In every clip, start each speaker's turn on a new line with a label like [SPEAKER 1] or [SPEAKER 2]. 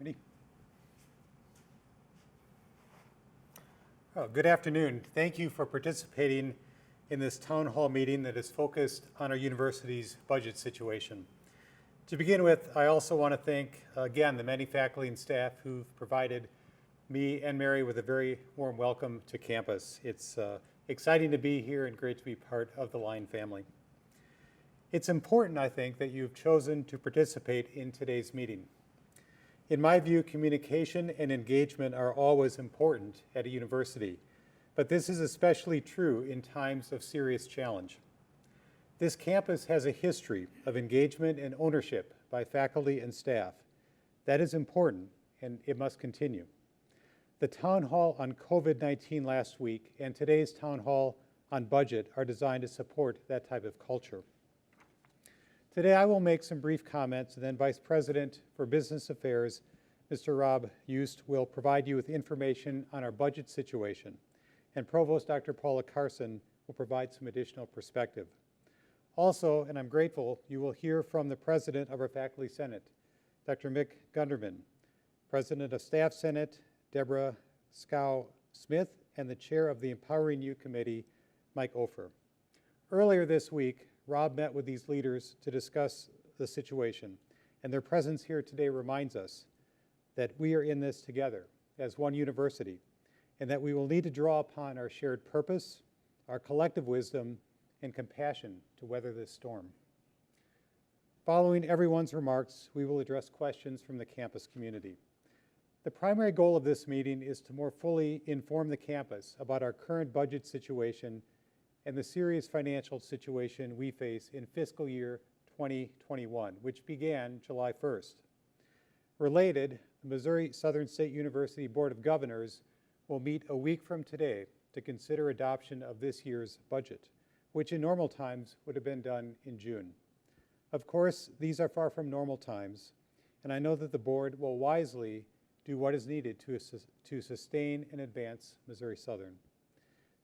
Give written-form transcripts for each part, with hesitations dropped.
[SPEAKER 1] Ready? Oh, good afternoon. Thank you for participating in this town hall meeting that is focused on our university's budget situation. To begin with, I also want to thank again the many faculty and staff who've provided me and Mary with a very warm welcome to campus. It's exciting to be here and great to be part of the Lyon family. It's important, I think, that you've chosen to participate in today's meeting. In my view, communication and engagement are always important at a university, but this is especially true in times of serious challenge. This campus has a history of engagement and ownership by faculty and staff. That is important, and it must continue. The town hall on COVID-19 last week and today's town hall on budget are designed to support that type of culture. Today I will make some brief comments, and then Vice President for Business Affairs, Mr. Rob Youst, will provide you with information on our budget situation, and Provost Dr. Paula Carson will provide some additional perspective. Also, and I'm grateful, you will hear from the President of our Faculty Senate, Dr. Mick Gunderman, President of Staff Senate, Deborah Scow-Smith, and the Chair of the Empowering You Committee, Mike Ofer. Earlier this week, Rob met with these leaders to discuss the situation, and their presence here today reminds us that we are in this together as one university, and that we will need to draw upon our shared purpose, our collective wisdom, and compassion to weather this storm. Following everyone's remarks, we will address questions from the campus community. The primary goal of this meeting is to more fully inform the campus about our current budget situation and the serious financial situation we face in fiscal year 2021, which began July 1st. Related, the Missouri Southern State University Board of Governors will meet a week from today to consider adoption of this year's budget, which in normal times would have been done in June. Of course, these are far from normal times, and I know that the board will wisely do what is needed to sustain and advance Missouri Southern.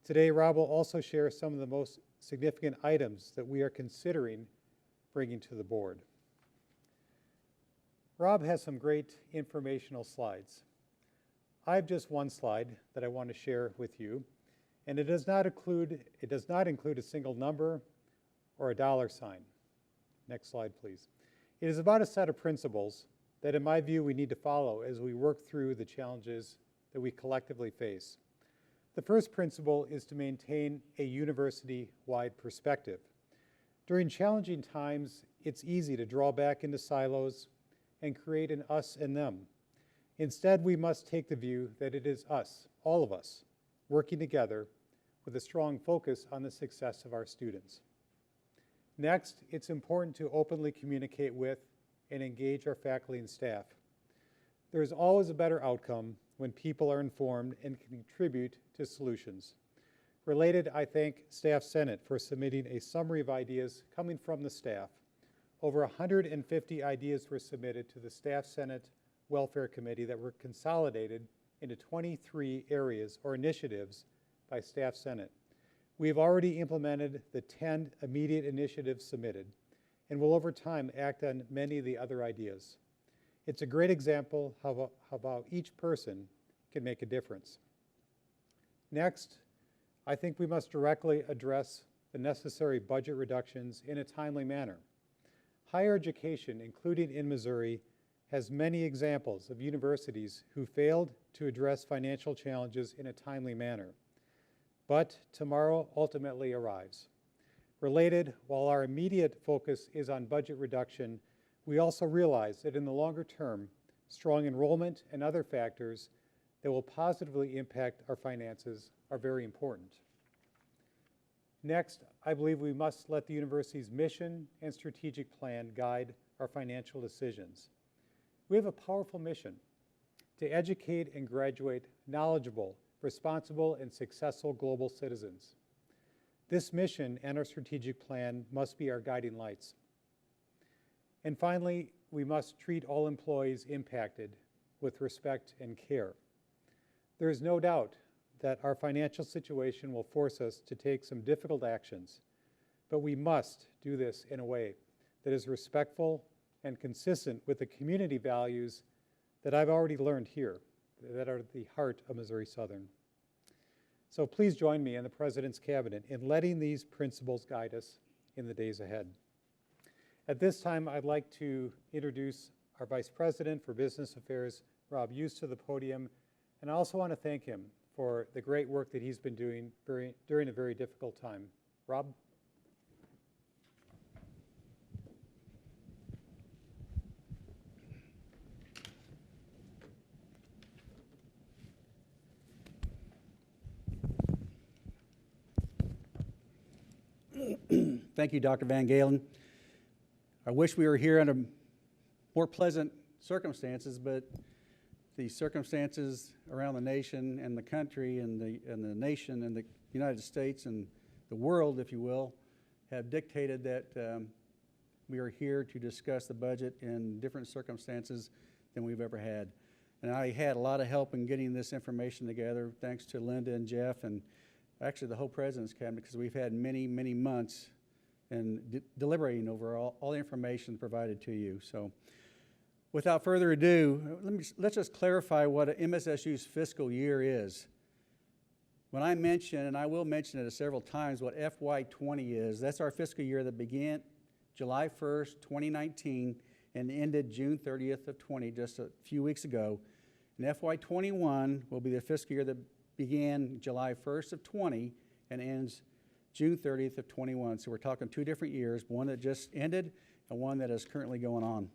[SPEAKER 1] Today, Rob will also share some of the most significant items that we are considering bringing to the board. Rob has some great informational slides. I have just one slide that I want to share with you, and it does not include a single number or a dollar sign. Next slide, please. It is about a set of principles that, in my view, we need to follow as we work through the challenges that we collectively face. The first principle is to maintain a university-wide perspective. During challenging times, it's easy to draw back into silos and create an us and them. Instead, we must take the view that it is us, all of us, working together with a strong focus on the success of our students. Next, it's important to openly communicate with and engage our faculty and staff. There is always a better outcome when people are informed and can contribute to solutions. Related, I thank Staff Senate for submitting a summary of ideas coming from the staff. Over 150 ideas were submitted to the Staff Senate Welfare Committee that were consolidated into 23 areas or initiatives by Staff Senate. We have already implemented the 10 immediate initiatives submitted and will over time act on many of the other ideas. It's a great example of how each person can make a difference. Next, I think we must directly address the necessary budget reductions in a timely manner. Higher education, including in Missouri, has many examples of universities who failed to address financial challenges in a timely manner. But tomorrow ultimately arrives. Related, while our immediate focus is on budget reduction, we also realize that in the longer term, strong enrollment and other factors that will positively impact our finances are very important. Next, I believe we must let the university's mission and strategic plan guide our financial decisions. We have a powerful mission to educate and graduate knowledgeable, responsible, and successful global citizens. This mission and our strategic plan must be our guiding lights. And finally, we must treat all employees impacted with respect and care. There is no doubt that our financial situation will force us to take some difficult actions, but we must do this in a way that is respectful and consistent with the community values that I've already learned here that are at the heart of Missouri Southern. So please join me and the President's Cabinet in letting these principles guide us in the days ahead. At this time, I'd like to introduce our Vice President for Business Affairs, Rob Hughes, to the podium, and I also want to thank him for the great work that he's been doing during a very difficult time. Rob?
[SPEAKER 2] Thank you, Dr. Van Galen. I wish we were here under more pleasant circumstances, but the circumstances around the nation and the country and the nation and the United States and the world, if you will, have dictated that we are here to discuss the budget in different circumstances than we've ever had. And I had a lot of help in getting this information together, thanks to Linda and Jeff and actually the whole President's Cabinet, because we've had many, many months and deliberating over all the information provided to you. So without further ado, let's just clarify what MSSU's fiscal year is. When I mention, and I will mention it several times, what FY20 is, that's our fiscal year that began July 1st, 2019, and ended June 30th of 20, just a few weeks ago. And FY21 will be the fiscal year that began July 1st of 20 and ends June 30th of 21. So we're talking 2 different years, one that just ended and one that is currently going on.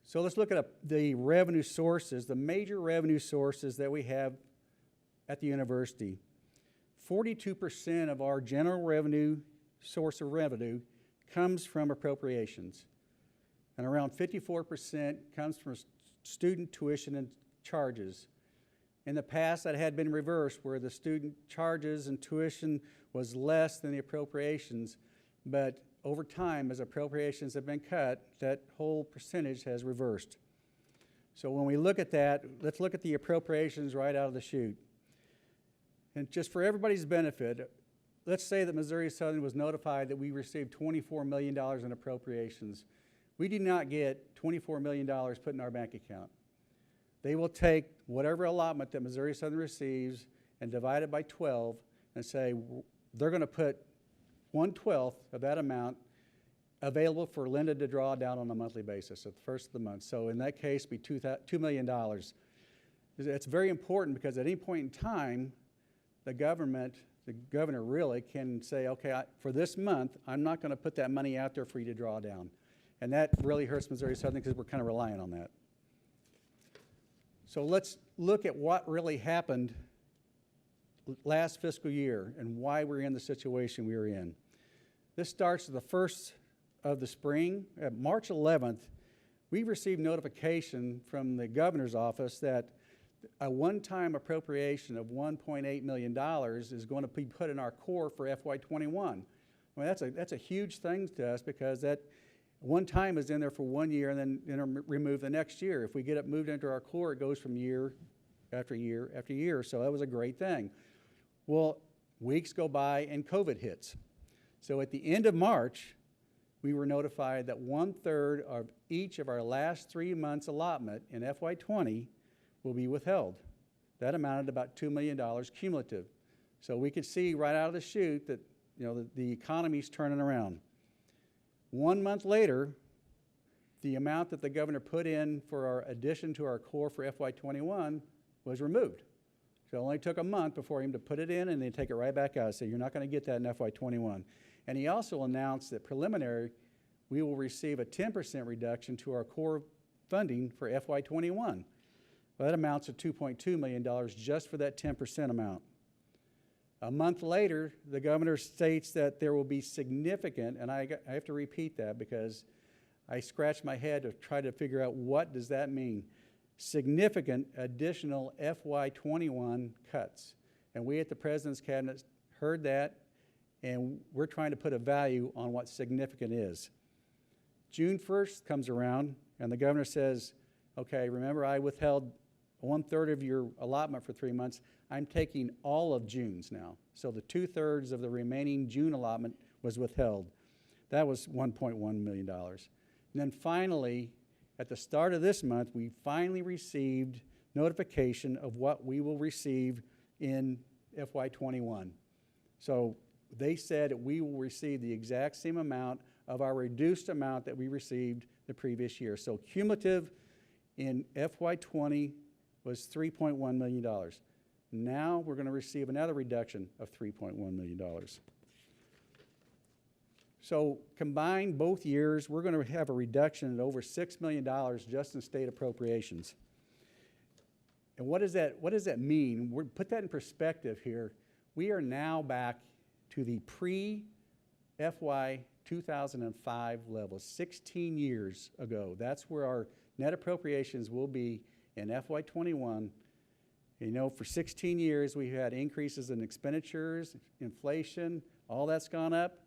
[SPEAKER 2] So let's look at the revenue sources, the major revenue sources that we have at the university. 42% of our general revenue, source of revenue, comes from appropriations. And around 54% comes from student tuition and charges. In the past, that had been reversed, where the student charges and tuition was less than the appropriations, but over time, as appropriations have been cut, that whole percentage has reversed. So when we look at that, let's look at the appropriations right out of the chute. And just for everybody's benefit, let's say that Missouri Southern was notified that we received $24 million in appropriations. We do not get $24 million put in our bank account. They will take whatever allotment that Missouri Southern receives and divide it by 12 and say they're going to put 1/12 of that amount available for Linda to draw down on a monthly basis at the first of the month. So in that case, be $2 million. It's very important because at any point in time, the governor really can say, okay, for this month, I'm not going to put that money out there for you to draw down. And that really hurts Missouri Southern because we're kind of relying on that. So let's look at what really happened last fiscal year and why we're in the situation we were in. This starts the first of the spring. At March 11th, we received notification from the governor's office that a one-time appropriation of $1.8 million is going to be put in our core for FY21. Well, that's a huge thing to us because that one time is in there for 1 year and then removed the next year. If we get it moved into our core, it goes from year after year after year. So that was a great thing. Well, weeks go by and COVID hits. So at the end of March, we were notified that 1/3 of each of our last 3 months' allotment in FY20 will be withheld. That amounted to about $2 million cumulative. So we could see right out of the chute that the economy's turning around. 1 month later, the amount that the governor put in for our addition to our core for FY21 was removed. So it only took a month before him to put it in and then take it right back out. So you're not going to get that in FY21. And he also announced that preliminary, we will receive a 10% reduction to our core funding for FY21. Well, that amounts to $2.2 million just for that 10% amount. A month later, the governor states that there will be significant, and I have to repeat that because I scratched my head to try to figure out what does that mean. Significant additional FY21 cuts. And we at the President's Cabinet heard that, and we're trying to put a value on what significant is. June 1st comes around, and the governor says, okay, remember I withheld 1/3 of your allotment for 3 months. I'm taking all of June's now. So the 2/3 of the remaining June allotment was withheld. That was $1.1 million. And then finally, At the start of this month, we finally received notification of what we will receive in FY21. So they said that we will receive the exact same amount of our reduced amount that we received the previous year. So cumulative in FY20 was $3.1 million. Now we're going to receive another reduction of $3.1 million. So combined both years, we're going to have a reduction of over $6 million just in state appropriations. And what does that mean? Put that in perspective here. We are now back to the pre-FY 2005 level, 16 years ago. That's where our net appropriations will be in FY21. You know, for 16 years, we had increases in expenditures, inflation, all that's gone up,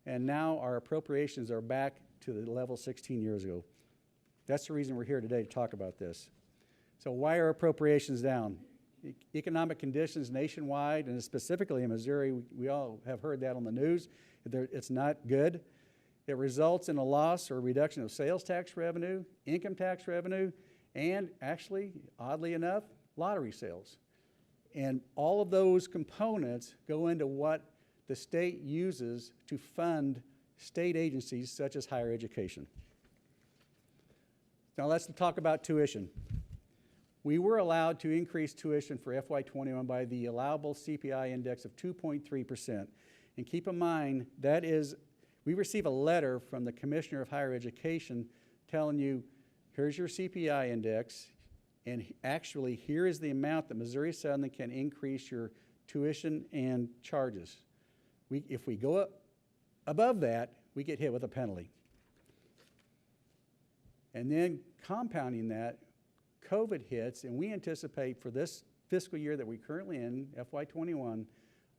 [SPEAKER 2] and now our appropriations are back to the level 16 years ago. That's the reason we're here today to talk about this. So why are appropriations down? Economic conditions nationwide, and specifically in Missouri, we all have heard that on the news. It's not good. It results in a loss or reduction of sales tax revenue, income tax revenue, and actually, oddly enough, lottery sales. And all of those components go into what the state uses to fund state agencies such as higher education. Now let's talk about tuition. We were allowed to increase tuition for FY21 by the allowable CPI index of 2.3%. And keep in mind, that is, we receive a letter from the Commissioner of Higher Education telling you, here's your CPI index, and actually here is the amount that Missouri Southern can increase your tuition and charges. If we go up above that, we get hit with a penalty. And then compounding that, COVID hits, and we anticipate for this fiscal year that we're currently in, FY21,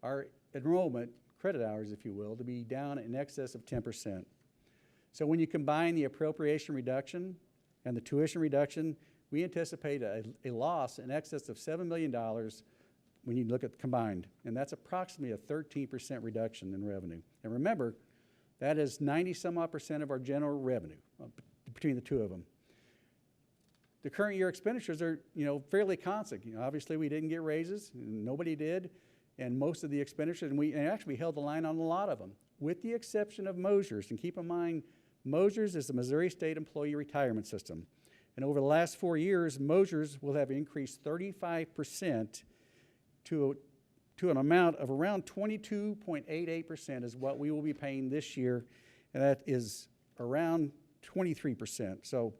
[SPEAKER 2] our enrollment, credit hours, if you will, to be down in excess of 10%. So when you combine the appropriation reduction and the tuition reduction, we anticipate a loss in excess of $7 million when you look at the combined. And that's approximately a 13% reduction in revenue. And remember, that is 90-some-odd% of our general revenue between the two of them. The current year expenditures are, fairly constant. Obviously we didn't get raises, nobody did, and most of the expenditures, and actually held the line on a lot of them, with the exception of Mosers. And keep in mind, Mosers is the Missouri State Employee Retirement System. And over the last 4 years, Mosers will have increased 35% to an amount of around 22.88% is what we will be paying this year, and that is around 23%. So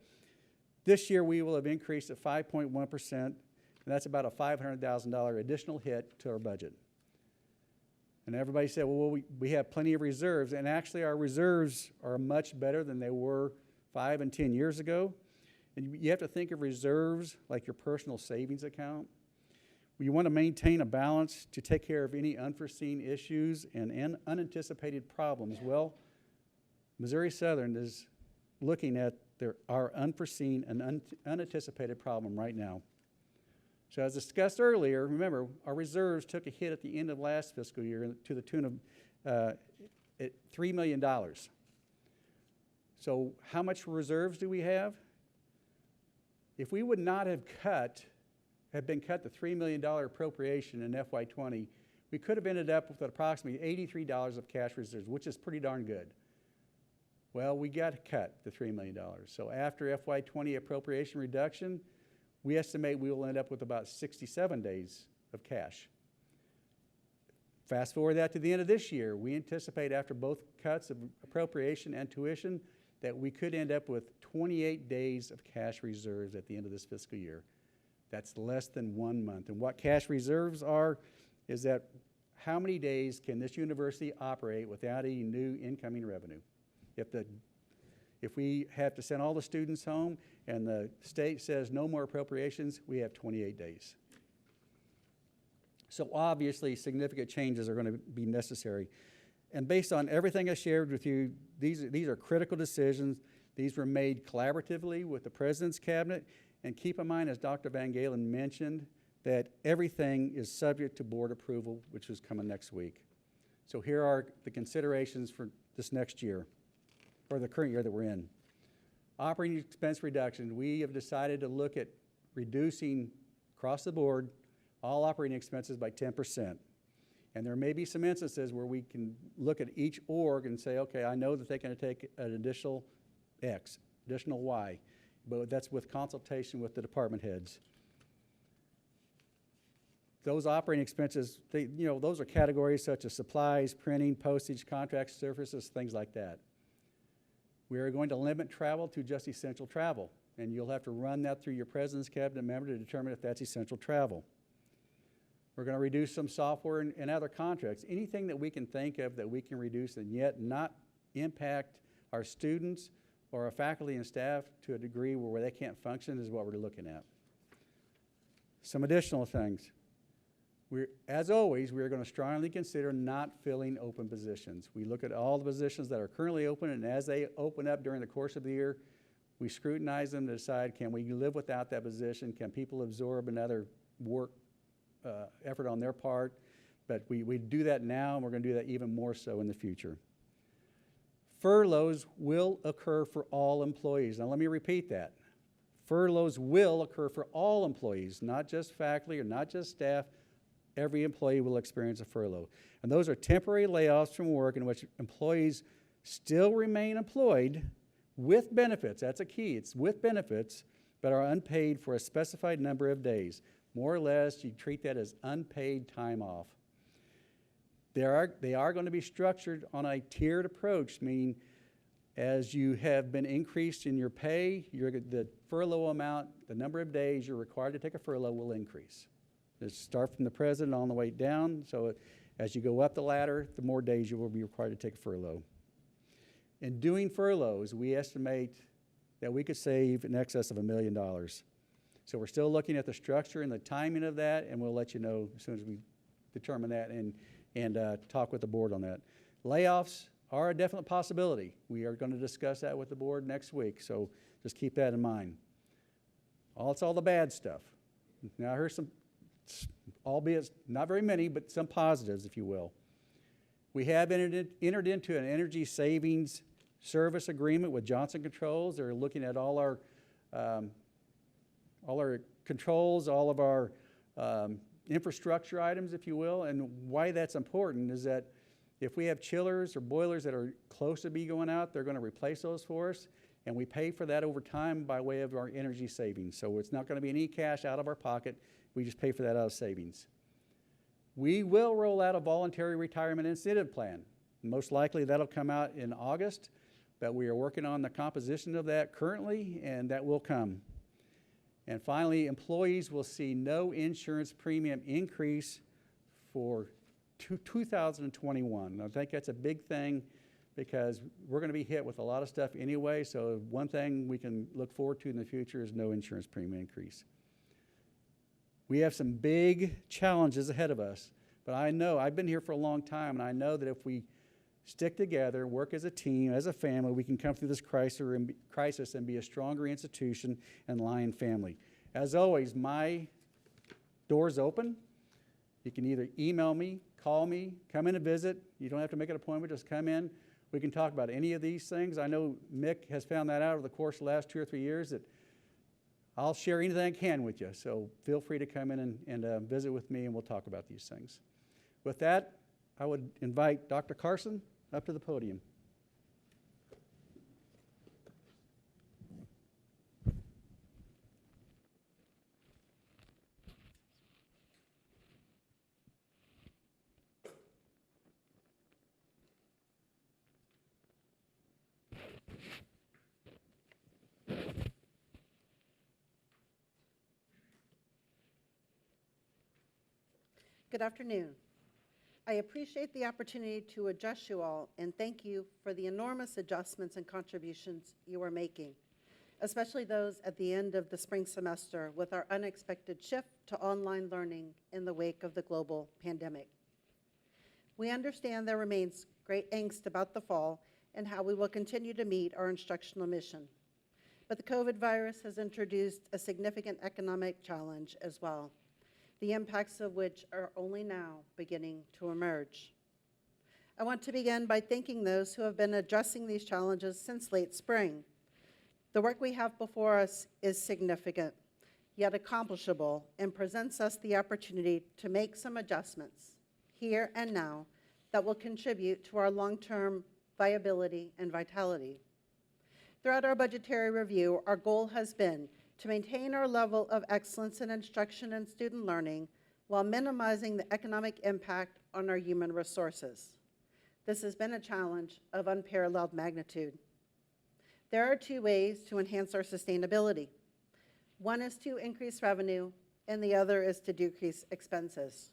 [SPEAKER 2] this year we will have increased at 5.1%, and that's about a $500,000 additional hit to our budget. And everybody said, well, we have plenty of reserves, and actually our reserves are much better than they were 5 and 10 years ago. And you have to think of reserves like your personal savings account. You want to maintain a balance to take care of any unforeseen issues and unanticipated problems. Well, Missouri Southern is looking at our unforeseen and unanticipated problem right now. So as discussed earlier, remember, our reserves took a hit at the end of last fiscal year to the tune of $3 million. So how much reserves do we have? If we would not have been cut the $3 million appropriation in FY20, we could have ended up with approximately $83 of cash reserves, which is pretty darn good. Well, we got to cut the $3 million. So after FY20 appropriation reduction, we estimate we will end up with about 67 days of cash. Fast forward that to the end of this year, we anticipate after both cuts of appropriation and tuition that we could end up with 28 days of cash reserves at the end of this fiscal year. That's less than 1 month. And what cash reserves are is that how many days can this university operate without any new incoming revenue? If we have to send all the students home and the state says no more appropriations, we have 28 days. So obviously significant changes are going to be necessary. And based on everything I shared with you, these are critical decisions. These were made collaboratively with the President's Cabinet. And keep in mind, as Dr. Van Galen mentioned, that everything is subject to board approval, which is coming next week. So here are the considerations for this next year, or the current year that we're in. Operating expense reduction, we have decided to look at reducing across the board all operating expenses by 10%. And there may be some instances where we can look at each org and say, okay, I know that they're going to take an additional X, additional Y, but that's with consultation with the department heads. Those operating expenses, those are categories such as supplies, printing, postage, contracts, services, things like that. We are going to limit travel to just essential travel, and you'll have to run that through your President's Cabinet member to determine if that's essential travel. We're going to reduce some software and other contracts. Anything that we can think of that we can reduce and yet not impact our students or our faculty and staff to a degree where they can't function is what we're looking at. Some additional things. As always, we are going to strongly consider not filling open positions. We look at all the positions that are currently open, and as they open up during the course of the year, we scrutinize them to decide, can we live without that position? Can people absorb another work effort on their part? But we do that now, and we're going to do that even more so in the future. Furloughs will occur for all employees. Now, let me repeat that. Furloughs will occur for all employees, not just faculty or not just staff. Every employee will experience a furlough. And those are temporary layoffs from work in which employees still remain employed with benefits. That's a key. It's with benefits, but are unpaid for a specified number of days. More or less, you treat that as unpaid time off. They are going to be structured on a tiered approach, meaning as you have been increased in your pay, the furlough amount, the number of days you're required to take a furlough will increase. It's start from the president on the way down, so as you go up the ladder, the more days you will be required to take a furlough. In doing furloughs, we estimate that we could save in excess of $1 million. So we're still looking at the structure and the timing of that, and we'll let you know as soon as we determine that and talk with the board on that. Layoffs are a definite possibility. We are going to discuss that with the board next week, so just keep that in mind. It's all the bad stuff. Now here's some, albeit not very many, but some positives, if you will. We have entered into an energy savings service agreement with Johnson Controls. They're looking at all our controls, all of our infrastructure items, if you will. And why that's important is that if we have chillers or boilers that are close to be going out, they're going to replace those for us. And we pay for that over time by way of our energy savings. So it's not going to be any cash out of our pocket. We just pay for that out of savings. We will roll out a voluntary retirement incentive plan. Most likely that'll come out in August, but we are working on the composition of that currently, and that will come. And finally, employees will see no insurance premium increase for 2021. I think that's a big thing because we're going to be hit with a lot of stuff anyway, so one thing we can look forward to in the future is no insurance premium increase. We have some big challenges ahead of us, but I know, I've been here for a long time, and I know that if we stick together, work as a team, as a family, we can come through this crisis and be a stronger institution and Lion family. As always, my door's open. You can either email me, call me, come in and visit. You don't have to make an appointment, just come in. We can talk about any of these things. I know Mick has found that out over the course of the last 2 or 3 years that I'll share anything I can with you. So feel free to come in and visit with me, and we'll talk about these things. With that, I would invite Dr. Carson up to the podium.
[SPEAKER 3] Good afternoon. I appreciate the opportunity to address you all and thank you for the enormous adjustments and contributions you are making, especially those at the end of the spring semester with our unexpected shift to online learning in the wake of the global pandemic. We understand there remains great angst about the fall and how we will continue to meet our instructional mission. But the COVID virus has introduced a significant economic challenge as well, the impacts of which are only now beginning to emerge. I want to begin by thanking those who have been addressing these challenges since late spring. The work we have before us is significant, yet accomplishable, and presents us the opportunity to make some adjustments here and now that will contribute to our long-term viability and vitality. Throughout our budgetary review, our goal has been to maintain our level of excellence in instruction and student learning while minimizing the economic impact on our human resources. This has been a challenge of unparalleled magnitude. There are two ways to enhance our sustainability. One is to increase revenue, and the other is to decrease expenses.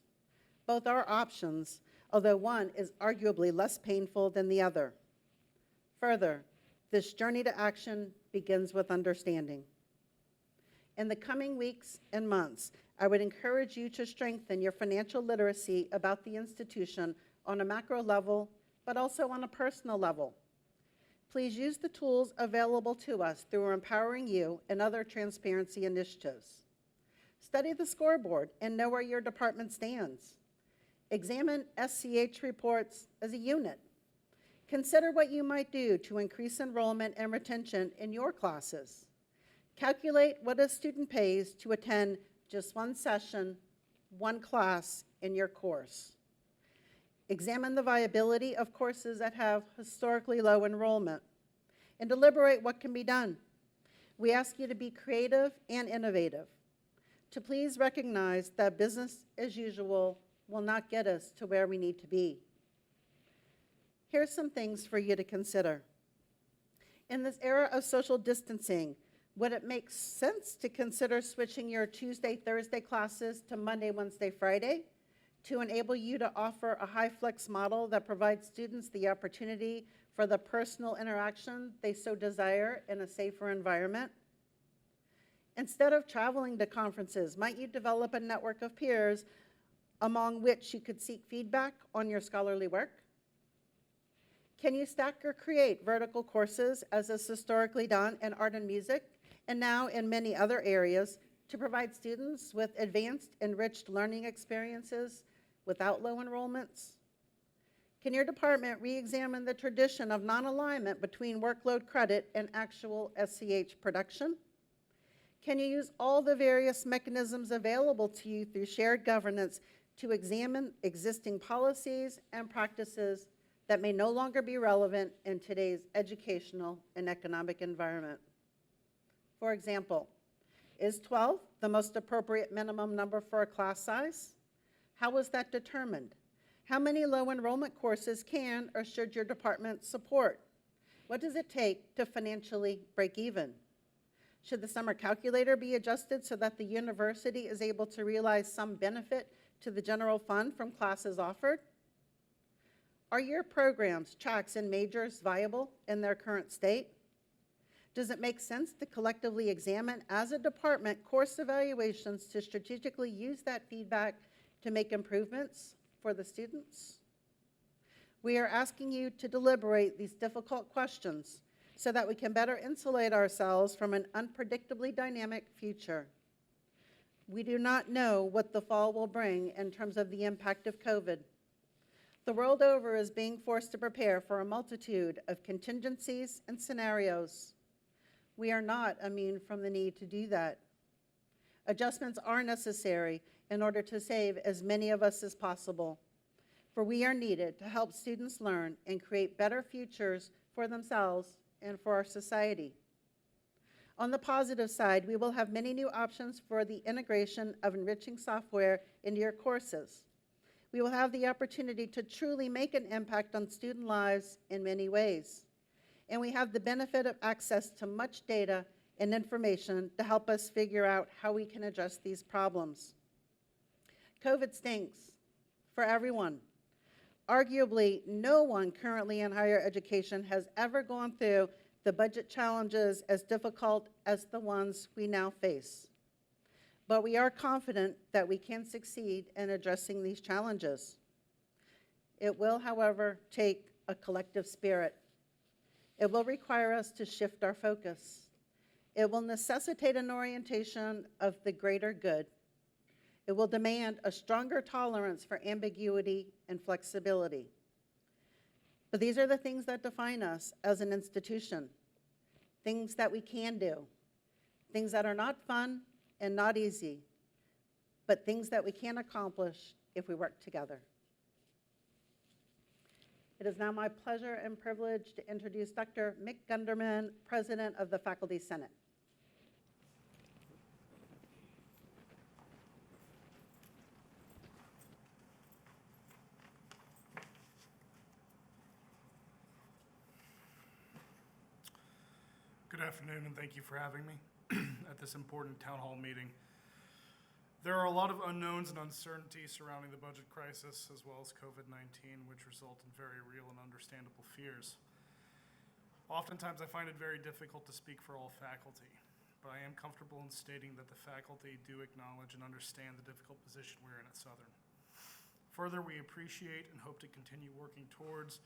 [SPEAKER 3] Both are options, although one is arguably less painful than the other. Further, this journey to action begins with understanding. In the coming weeks and months, I would encourage you to strengthen your financial literacy about the institution on a macro level, but also on a personal level. Please use the tools available to us through Empowering You and other transparency initiatives. Study the scoreboard and know where your department stands. Examine SCH reports as a unit. Consider what you might do to increase enrollment and retention in your classes. Calculate what a student pays to attend just one session, one class in your course. Examine the viability of courses that have historically low enrollment and deliberate what can be done. We ask you to be creative and innovative, to please recognize that business as usual will not get us to where we need to be. Here's some things for you to consider. In this era of social distancing, would it make sense to consider switching your Tuesday, Thursday classes to Monday, Wednesday, Friday to enable you to offer a high-flex model that provides students the opportunity for the personal interaction they so desire in a safer environment? Instead of traveling to conferences, might you develop a network of peers among which you could seek feedback on your scholarly work? Can you stack or create vertical courses, as is historically done in art and music, and now in many other areas, to provide students with advanced, enriched learning experiences without low enrollments? Can your department re-examine the tradition of non-alignment between workload credit and actual SCH production? Can you use all the various mechanisms available to you through shared governance to examine existing policies and practices that may no longer be relevant in today's educational and economic environment? For example, is 12 the most appropriate minimum number for a class size? How was that determined? How many low enrollment courses can or should your department support? What does it take to financially break even? Should the summer calculator be adjusted so that the university is able to realize some benefit to the general fund from classes offered? Are your programs, tracks, and majors viable in their current state? Does it make sense to collectively examine, as a department, course evaluations to strategically use that feedback to make improvements for the students? We are asking you to deliberate these difficult questions so that we can better insulate ourselves from an unpredictably dynamic future. We do not know what the fall will bring in terms of the impact of COVID. The world over is being forced to prepare for a multitude of contingencies and scenarios. We are not immune from the need to do that. Adjustments are necessary in order to save as many of us as possible, for we are needed to help students learn and create better futures for themselves and for our society. On the positive side, we will have many new options for the integration of enriching software into your courses. We will have the opportunity to truly make an impact on student lives in many ways. And we have the benefit of access to much data and information to help us figure out how we can address these problems. COVID stinks for everyone. Arguably, no one currently in higher education has ever gone through the budget challenges as difficult as the ones we now face. But we are confident that we can succeed in addressing these challenges. It will, however, take a collective spirit. It will require us to shift our focus. It will necessitate an orientation of the greater good. It will demand a stronger tolerance for ambiguity and flexibility. But these are the things that define us as an institution. things that we can do, things that are not fun and not easy, but things that we can accomplish if we work together. It is now my pleasure and privilege to introduce Dr. Mick Gunderman, President of the Faculty Senate.
[SPEAKER 4] Good afternoon, and thank you for having me at this important town hall meeting. There are a lot of unknowns and uncertainties surrounding the budget crisis, as well as COVID-19, which result in very real and understandable fears. Oftentimes, I find it very difficult to speak for all faculty, but I am comfortable in stating that the faculty do acknowledge and understand the difficult position we're in at Southern. Further, we appreciate and hope to continue working towards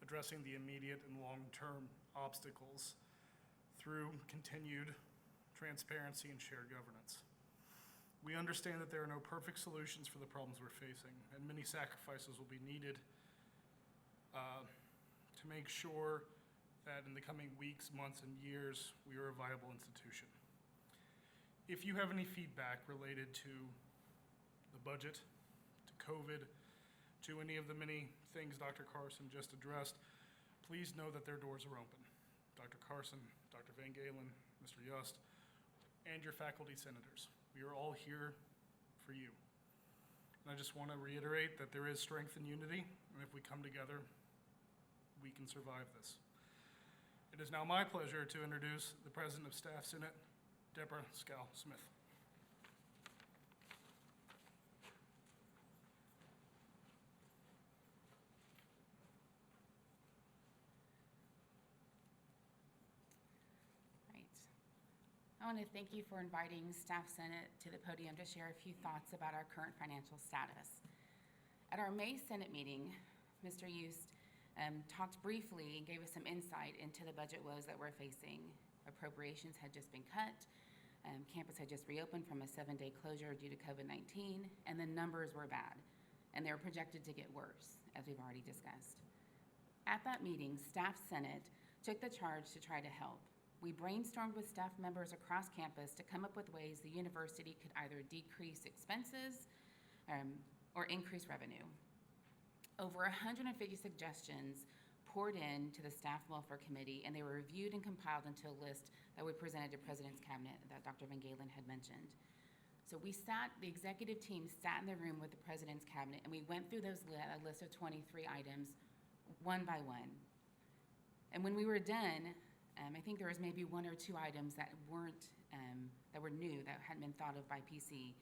[SPEAKER 4] addressing the immediate and long-term obstacles through continued transparency and shared governance. We understand that there are no perfect solutions for the problems we're facing, and many sacrifices will be needed to make sure that in the coming weeks, months, and years, we are a viable institution. If you have any feedback related to the budget, to COVID, to any of the many things Dr. Carson just addressed, please know that their doors are open. Dr. Carson, Dr. Van Galen, Mr. Yost, and your faculty senators. We are all here for you. And I just want to reiterate that there is strength in unity, and if we come together, we can survive this. It is now my pleasure to introduce the President of Staff Senate, Deborah Scow-Smith.
[SPEAKER 5] I want to thank you for inviting Staff Senate to the podium to share a few thoughts about our current financial status. At our May Senate meeting, Mr. Yost talked briefly and gave us some insight into the budget woes that we're facing. Appropriations had just been cut, campus had just reopened from a 7-day closure due to COVID-19, and the numbers were bad, and they were projected to get worse, as we've already discussed. At that meeting, Staff Senate took the charge to try to help. We brainstormed with staff members across campus to come up with ways the university could either decrease expenses or increase revenue. Over 150 suggestions poured in to the Staff Welfare Committee, and they were reviewed and compiled into a list that we presented to President's Cabinet that Dr. Van Galen had mentioned. So the executive team sat in the room with the President's Cabinet, and we went through a list of 23 items one by one. And when we were done, I think there was maybe 1 or 2 items that were new, that hadn't been thought of by PC.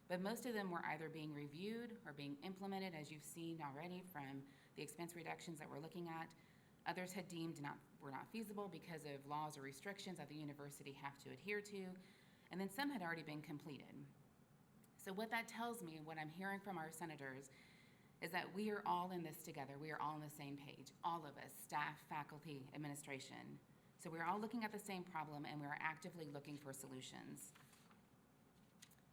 [SPEAKER 5] But most of them were either being reviewed or being implemented, as you've seen already from the expense reductions that we're looking at. Others had deemed were not feasible because of laws or restrictions that the university have to adhere to. And then some had already been completed. So what that tells me, and what I'm hearing from our senators, is that we are all in this together. We are all on the same page, all of us, staff, faculty, administration. So we're all looking at the same problem, and we're actively looking for solutions.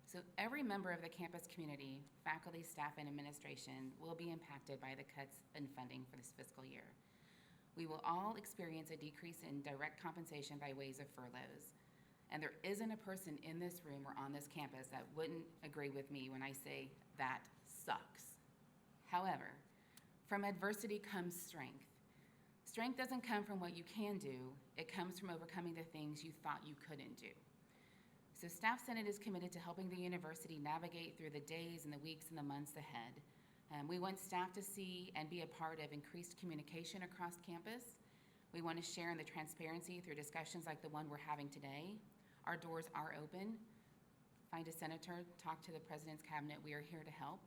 [SPEAKER 5] So every member of the campus community, faculty, staff, and administration will be impacted by the cuts in funding for this fiscal year. We will all experience a decrease in direct compensation by ways of furloughs. And there isn't a person in this room or on this campus that wouldn't agree with me when I say that sucks. However, from adversity comes strength. Strength doesn't come from what you can do, it comes from overcoming the things you thought you couldn't do. So Staff Senate is committed to helping the university navigate through the days and the weeks and the months ahead. We want staff to see and be a part of increased communication across campus. We want to share in the transparency through discussions like the one we're having today. Our doors are open. Find a senator, talk to the President's Cabinet. We are here to help.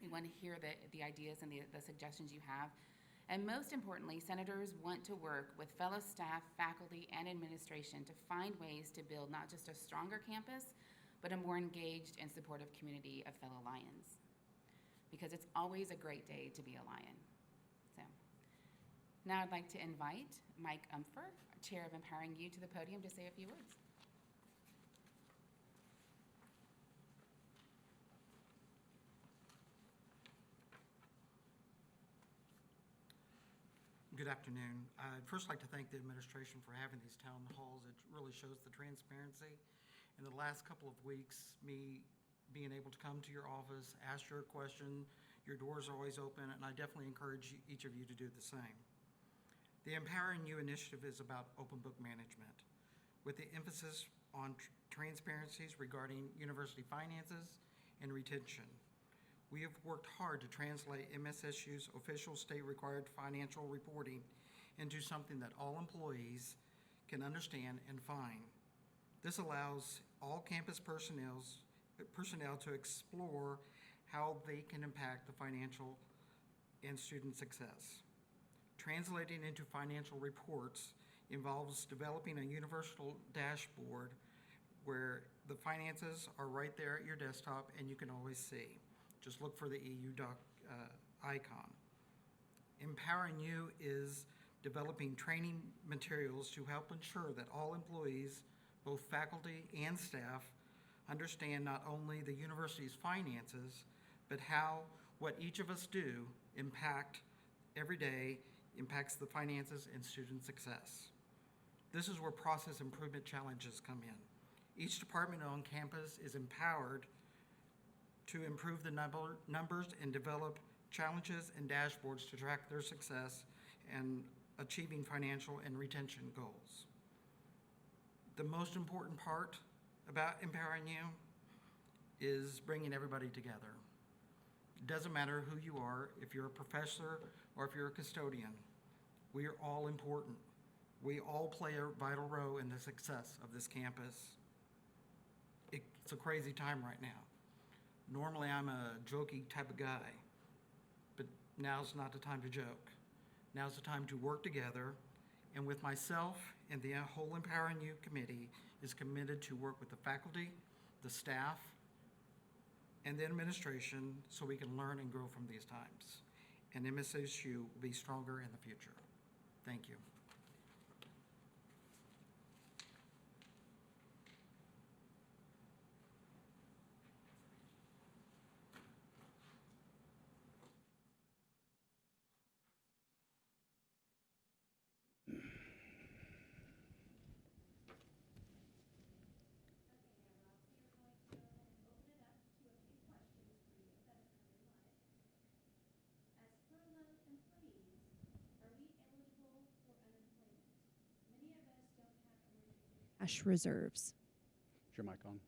[SPEAKER 5] We want to hear the ideas and the suggestions you have. And most importantly, senators want to work with fellow staff, faculty, and administration to find ways to build not just a stronger campus, but a more engaged and supportive community of fellow Lions. Because it's always a great day to be a Lion. So now I'd like to invite Mike Umpfer, Chair of Empowering You, to the podium to say a few words.
[SPEAKER 6] Good afternoon. I'd first like to thank the administration for having these town halls. It really shows the transparency. In the last couple of weeks, me being able to come to your office, ask your question, your doors are always open, and I definitely encourage each of you to do the same. The Empowering You initiative is about open book management, with the emphasis on transparencies regarding university finances and retention. We have worked hard to translate MSSU's official state-required financial reporting into something that all employees can understand and find. This allows all campus personnel to explore how they can impact the financial and student success. Translating into financial reports involves developing a universal dashboard where the finances are right there at your desktop and you can always see. Just look for the EU doc icon. Empowering You is developing training materials to help ensure that all employees, both faculty and staff, understand not only the university's finances, but how what each of us do every day impacts the finances and student success. This is where process improvement challenges come in. Each department on campus is empowered to improve the numbers and develop challenges and dashboards to track their success and achieving financial and retention goals. The most important part about Empowering You is bringing everybody together. It doesn't matter who you are, if you're a professor or if you're a custodian. We are all important. We all play a vital role in the success of this campus. It's a crazy time right now. Normally, I'm a jokey type of guy, but now's not the time to joke. Now's the time to work together, and with myself and the whole Empowering You committee is committed to work with the faculty, the staff, and the administration so we can learn and grow from these times. And MSSU will be stronger in the future. Thank you.
[SPEAKER 7] As furloughed employees, are we eligible for unemployment? Many of us don't have emergency cash reserves.
[SPEAKER 2] Is your mic on?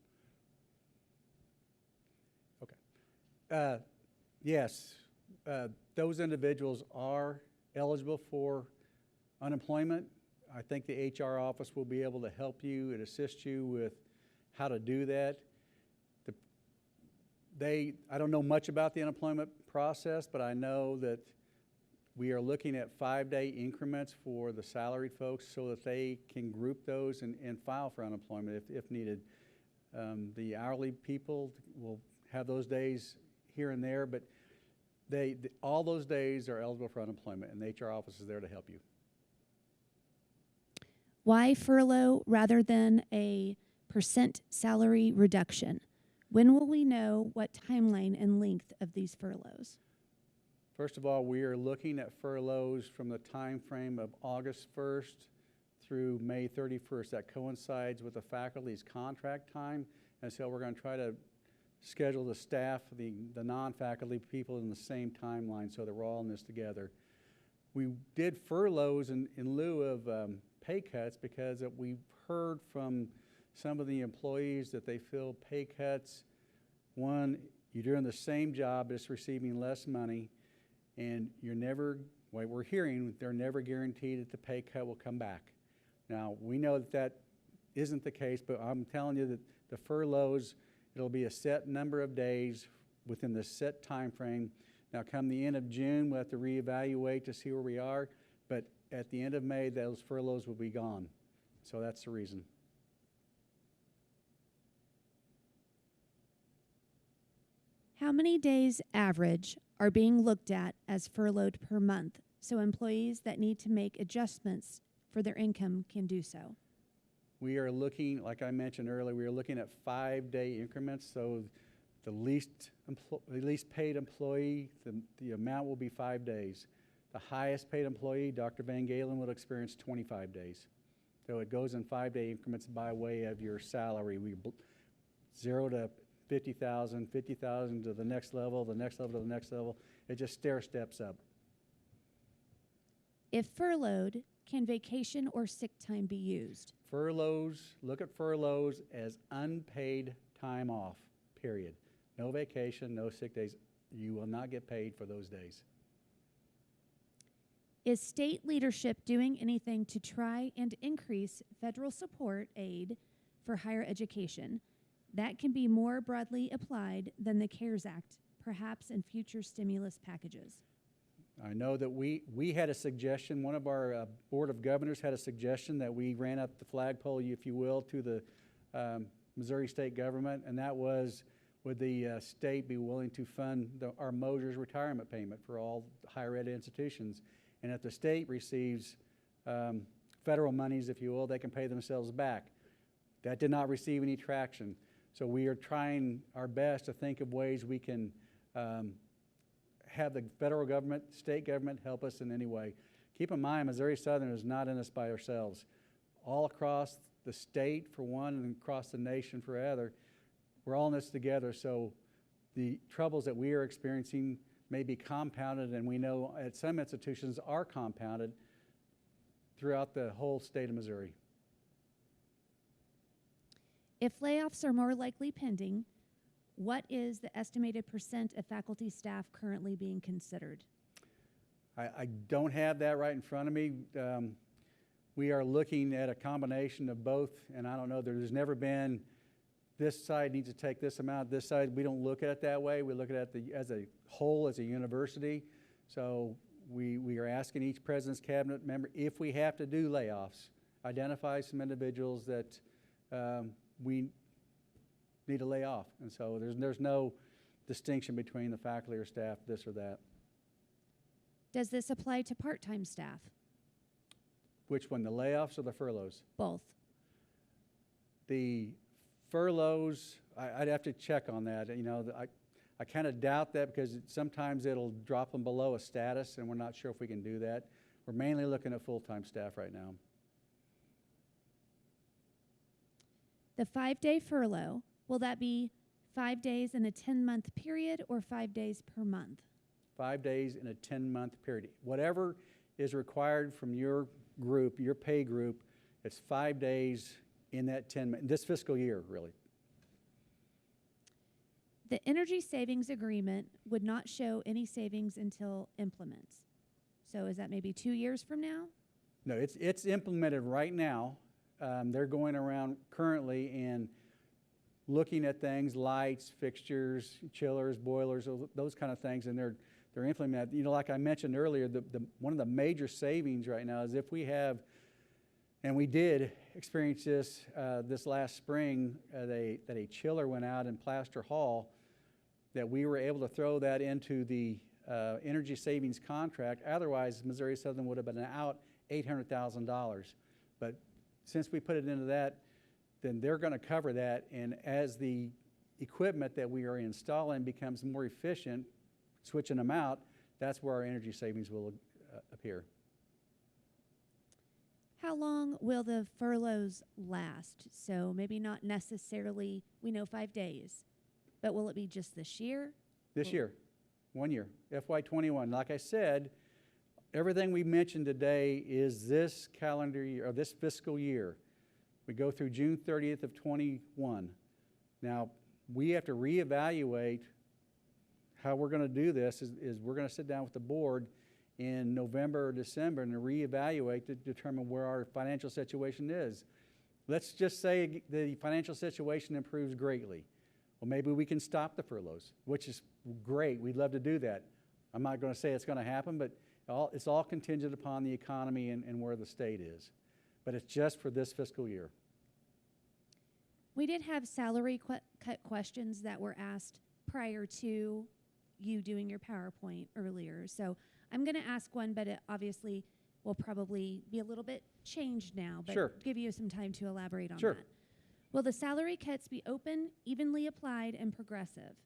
[SPEAKER 2] Okay. Yes, those individuals are eligible for unemployment. I think the HR office will be able to help you and assist you with how to do that. I don't know much about the unemployment process, but I know that we are looking at 5-day increments for the salaried folks so that they can group those and file for unemployment if needed. The hourly people will have those days here and there, but all those days are eligible for unemployment, and the HR office is there to help you.
[SPEAKER 7] Why furlough rather than a percent salary reduction? When will we know what timeline and length of these furloughs?
[SPEAKER 2] First of all, we are looking at furloughs from the time frame of August 1st through May 31st. That coincides with the faculty's contract time, and so we're going to try to schedule the staff, the non-faculty people in the same timeline so that we're all in this together. We did furloughs in lieu of pay cuts because we've heard from some of the employees that they feel pay cuts, one, you're doing the same job, just receiving less money, and we're hearing they're never guaranteed that the pay cut will come back. Now, we know that isn't the case, but I'm telling you that the furloughs, it'll be a set number of days within the set time frame. Now, come the end of June, we'll have to reevaluate to see where we are, but at the end of May, those furloughs will be gone. So that's the reason.
[SPEAKER 7] How many days average are being looked at as furloughed per month so employees that need to make adjustments for their income can do so?
[SPEAKER 2] We are looking, like I mentioned earlier, we are looking at 5-day increments. So the least paid employee, the amount will be 5 days. The highest paid employee, Dr. Van Galen, will experience 25 days. So it goes in 5-day increments by way of your salary. 0 to 50,000, 50,000 to the next level, the next level to the next level. It just stair steps up.
[SPEAKER 7] If furloughed, can vacation or sick time be used?
[SPEAKER 2] Furloughs, look at furloughs as unpaid time off, period. No vacation, no sick days. You will not get paid for those days.
[SPEAKER 7] Is state leadership doing anything to try and increase federal support aid for higher education that can be more broadly applied than the CARES Act, perhaps in future stimulus packages?
[SPEAKER 2] I know that we had a suggestion, one of our Board of Governors had a suggestion that we ran up the flagpole, if you will, to the Missouri state government, and that was, would the state be willing to fund our Mosers retirement payment for all higher ed institutions? And if the state receives federal monies, if you will, they can pay themselves back. That did not receive any traction. So we are trying our best to think of ways we can have the federal government, state government help us in any way. Keep in mind, Missouri Southern is not in this by ourselves. All across the state for one and across the nation for other, we're all in this together. So the troubles that we are experiencing may be compounded, and we know at some institutions are compounded throughout the whole state of Missouri.
[SPEAKER 7] If layoffs are more likely pending, what is the estimated % of faculty staff currently being considered?
[SPEAKER 2] I don't have that right in front of me. We are looking at a combination of both, and I don't know, there's never been this side needs to take this amount, this side, we don't look at it that way. We look at it as a whole, as a university. So we are asking each president's cabinet member, if we have to do layoffs, identify some individuals that we need to lay off. And so there's no distinction between the faculty or staff, this or that.
[SPEAKER 7] Does this apply to part-time staff?
[SPEAKER 2] Which one, the layoffs or the furloughs?
[SPEAKER 7] Both.
[SPEAKER 2] The furloughs, I'd have to check on that. You know, I kind of doubt that because sometimes it'll drop them below a status, and we're not sure if we can do that. We're mainly looking at full-time staff right now.
[SPEAKER 7] The 5-day furlough, will that be 5 days in a 10-month period or 5 days per month? 5
[SPEAKER 2] days in a 10-month period. Whatever is required from your group, your pay group, it's 5 days in that this fiscal year, really.
[SPEAKER 7] The energy savings agreement would not show any savings until implements. So is that maybe 2 years from now?
[SPEAKER 2] No, it's implemented right now. They're going around currently and looking at things, lights, fixtures, chillers, boilers, those kind of things, and they're implemented. You know, like I mentioned earlier, one of the major savings right now is if we have, and we did experience this last spring, that a chiller went out in Plaster Hall, that we were able to throw that into the energy savings contract. Otherwise, Missouri Southern would have been out $800,000. But since we put it into that, then they're going to cover that. And as the equipment that we are installing becomes more efficient, switching them out, that's where our energy savings will appear.
[SPEAKER 7] How long will the furloughs last? So maybe not necessarily, we know 5 days, but will it be just this year?
[SPEAKER 2] This year, 1 year, FY21. Like I said, everything we mentioned today is this calendar year, or this fiscal year. We go through June 30th of 21. Now, we have to reevaluate how we're going to do this. Is we're going to sit down with the board in November or December and reevaluate to determine where our financial situation is. Let's just say the financial situation improves greatly. Well, maybe we can stop the furloughs, which is great. We'd love to do that. I'm not going to say it's going to happen, but it's all contingent upon the economy and where the state is. But it's just for this fiscal year.
[SPEAKER 7] We did have salary cut questions that were asked prior to you doing your PowerPoint earlier. So I'm going to ask one, but it obviously will probably be a little bit changed now, but
[SPEAKER 2] Sure.
[SPEAKER 7] give you some time to elaborate on
[SPEAKER 2] Sure.
[SPEAKER 7] that. Will the salary cuts be open, evenly applied, and progressive?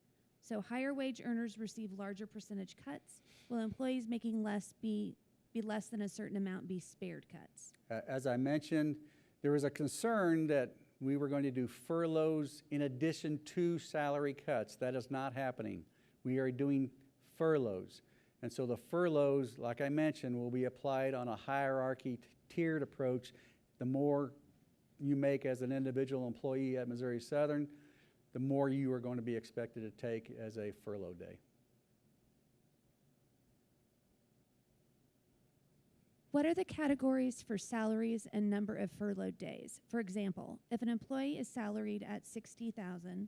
[SPEAKER 7] So higher wage earners receive larger percentage cuts, while employees making less be less than a certain amount be spared cuts.
[SPEAKER 2] As I mentioned, there was a concern that we were going to do furloughs in addition to salary cuts. That is not happening. We are doing furloughs. And so the furloughs, like I mentioned, will be applied on a hierarchy tiered approach. The more you make as an individual employee at Missouri Southern, the more you are going to be expected to take as a furlough day.
[SPEAKER 7] What are the categories for salaries and number of furloughed days? For example, if an employee is salaried at $60,000,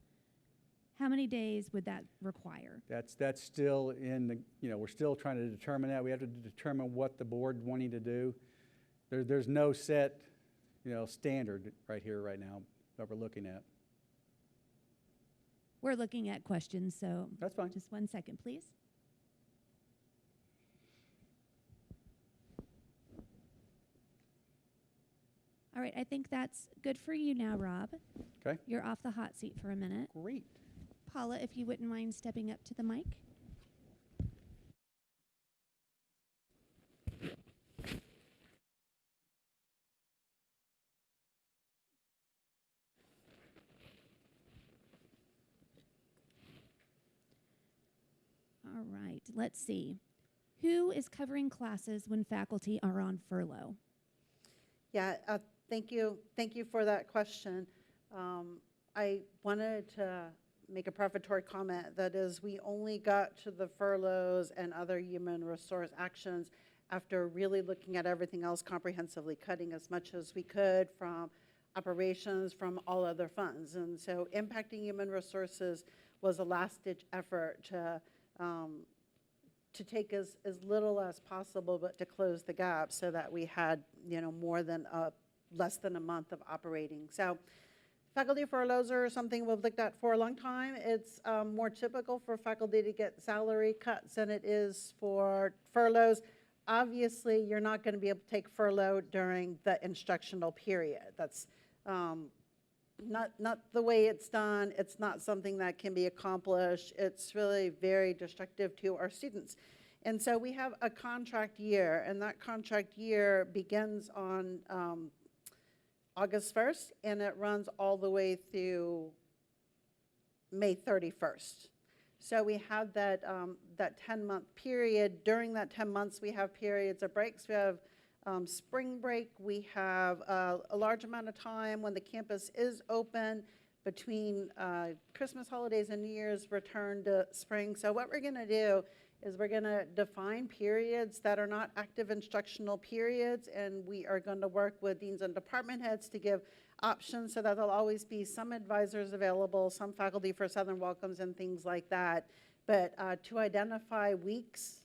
[SPEAKER 7] how many days would that require?
[SPEAKER 2] That's still in the, we're still trying to determine that. We have to determine what the board wanting to do. There's no set, standard right here, right now that we're looking at.
[SPEAKER 7] We're looking at questions, so
[SPEAKER 2] That's fine.
[SPEAKER 7] just 1 second, please. All right, I think that's good for you now, Rob.
[SPEAKER 2] Okay,
[SPEAKER 7] You're off the hot seat for a minute.
[SPEAKER 2] great.
[SPEAKER 7] Paula, if you wouldn't mind stepping up to the mic. All right, let's see. Who is covering classes when faculty are on furlough?
[SPEAKER 3] Yeah, thank you. Thank you for that question. I wanted to make a prefatory comment. That is, we only got to the furloughs and other human resource actions after really looking at everything else comprehensively, cutting as much as we could from operations, from all other funds. And so impacting human resources was a last-ditch effort to take as little as possible, but to close the gap so that we had, more than less than a month of operating. So faculty furloughs are something we've looked at for a long time. It's more typical for faculty to get salary cuts than it is for furloughs. Obviously, you're not going to be able to take furlough during the instructional period. That's not the way it's done. It's not something that can be accomplished. It's really very destructive to our students. And so we have a contract year, and that contract year begins on August 1st, and it runs all the way through May 31st. So we have that 10-month period. During that 10 months, we have periods of breaks. We have spring break. We have a large amount of time when the campus is open between Christmas holidays and New Year's return to spring. So what we're going to do is we're going to define periods that are not active instructional periods, and we are going to work with deans and department heads to give options so that there'll always be some advisors available, some faculty for Southern Welcomes and things like that. But to identify weeks,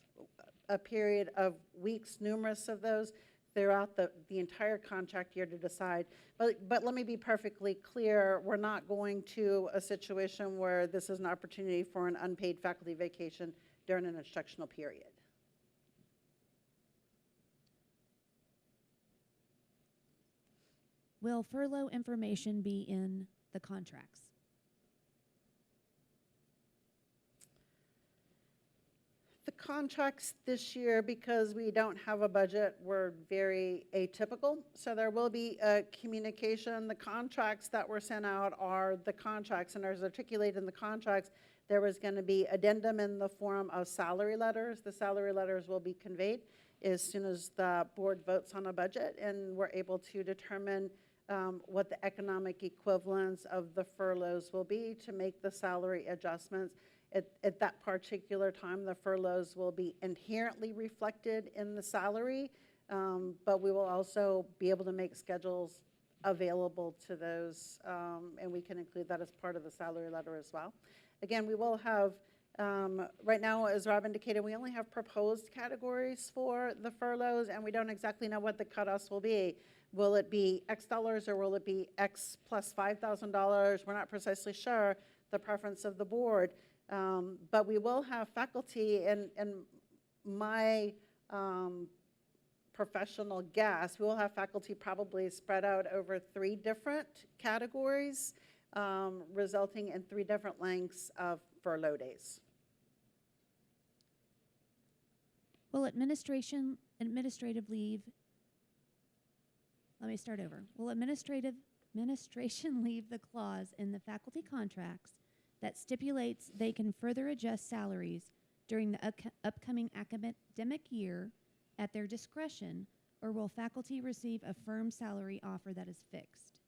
[SPEAKER 3] a period of weeks, numerous of those, throughout the entire contract year to decide. But let me be perfectly clear, we're not going to a situation where this is an opportunity for an unpaid faculty vacation during an instructional period.
[SPEAKER 7] Will furlough information be in the contracts?
[SPEAKER 3] The contracts this year, because we don't have a budget, were very atypical. So there will be a communication. The contracts that were sent out are the contracts, and as articulated in the contracts, there was going to be addendum in the form of salary letters. The salary letters will be conveyed as soon as the board votes on a budget, and we're able to determine what the economic equivalence of the furloughs will be to make the salary adjustments. At that particular time, the furloughs will be inherently reflected in the salary, but we will also be able to make schedules available to those, and we can include that as part of the salary letter as well. Again, we will have, right now, as Rob indicated, we only have proposed categories for the furloughs, and we don't exactly know what the cutoffs will be. Will it be X dollars, or will it be X plus $5,000? We're not precisely sure, the preference of the board. But we will have faculty, and my professional guess, we will have faculty probably spread out over 3 different categories, resulting in 3 different lengths of furlough days.
[SPEAKER 7] Will administrative leave, let me start over. Will administration leave the clause in the faculty contracts that stipulates they can further adjust salaries during the upcoming academic year at their discretion, or will faculty receive a firm salary offer that is fixed?